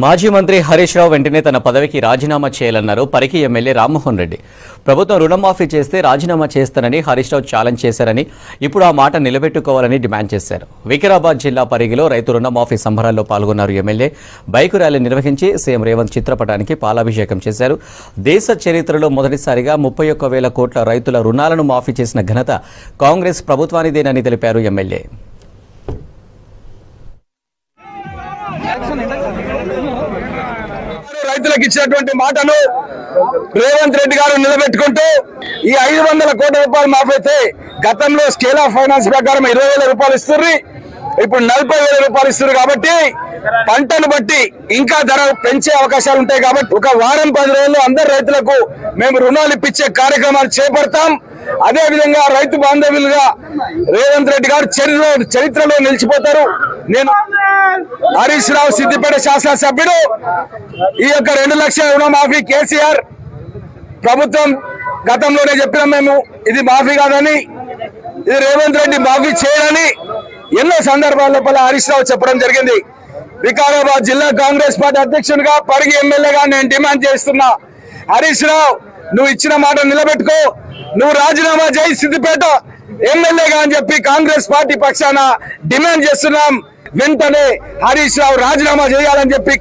మాజీ మంత్రి హరీష్ రావు వెంటనే తన పదవికి రాజీనామా చేయాలన్నారు పరిగి ఎమ్మెల్యే రామ్మోహన్ రెడ్డి. ప్రభుత్వం రుణమాఫీ చేస్తే రాజీనామా చేస్తానని హరీష్ రావు ఛాలెంజ్ చేశారని, ఇప్పుడు ఆ మాట నిలబెట్టుకోవాలని డిమాండ్ చేశారు. వికారాబాద్ జిల్లా పరిగిలో రైతు రుణమాఫీ సంబరాల్లో పాల్గొన్నారు ఎమ్మెల్యే. బైకు ర్యాలీ నిర్వహించి సీఎం రేవంత్ చిత్రపటానికి పాలాభిషేకం చేశారు. దేశ చరిత్రలో మొదటిసారిగా 31,000 కోట్ల రైతుల రుణాలను మాఫీ చేసిన ఘనత కాంగ్రెస్ ప్రభుత్వానిదేనని తెలిపారు ఎమ్మెల్యే. రైతులకు ఇచ్చినటువంటి మాటను రేవంత్ రెడ్డి గారు నిలబెట్టుకుంటూ ఈ 500 కోట్ల రూపాయలు మాఫీ అయితే గతంలో స్కేల్ ఆఫ్ ఫైనాన్స్ ప్రకారం 20,000 రూపాయలు ఇస్తున్నారు, ఇప్పుడు 40,000 రూపాయలు ఇస్తున్నారు. కాబట్టి పంటను బట్టి ఇంకా ధర పెంచే అవకాశాలు ఉంటాయి. కాబట్టి ఒక వారం 10 రోజుల్లో అందరు రైతులకు మేము రుణాలు ఇప్పించే కార్యక్రమాలు చేపడతాం. అదే విధంగా రైతు బాంధవులుగా రేవంత్ రెడ్డి గారు చరిత్రలో నిలిచిపోతారు. నేను హరీష్ రావు సిద్దిపేట శాసనసభ్యుడు ఈ యొక్క 2 లక్షల రుణమాఫీ కేసీఆర్ ప్రభుత్వం గతంలోనే చెప్పినాం మేము, ఇది మాఫీ కాదని, ఇది రేవంత్ రెడ్డి మాఫీ చేయడని ఎన్నో సందర్భాల లోపల హరీష్ రావు చెప్పడం జరిగింది. వికారాబాద్ జిల్లా కాంగ్రెస్ పార్టీ అధ్యక్షునిగా పరిగి ఎమ్మెల్యేగా నేను డిమాండ్ చేస్తున్నా, హరీష్ రావు నువ్వు ఇచ్చిన మాట నిలబెట్టుకో, నువ్వు రాజీనామా చేయి సిద్దిపేట ఎమ్మెల్యేగా అని చెప్పి కాంగ్రెస్ పార్టీ పక్షాన డిమాండ్ చేస్తున్నాం. వెంటనే హరీష్ రావు రాజీనామా చేయాలని చెప్పి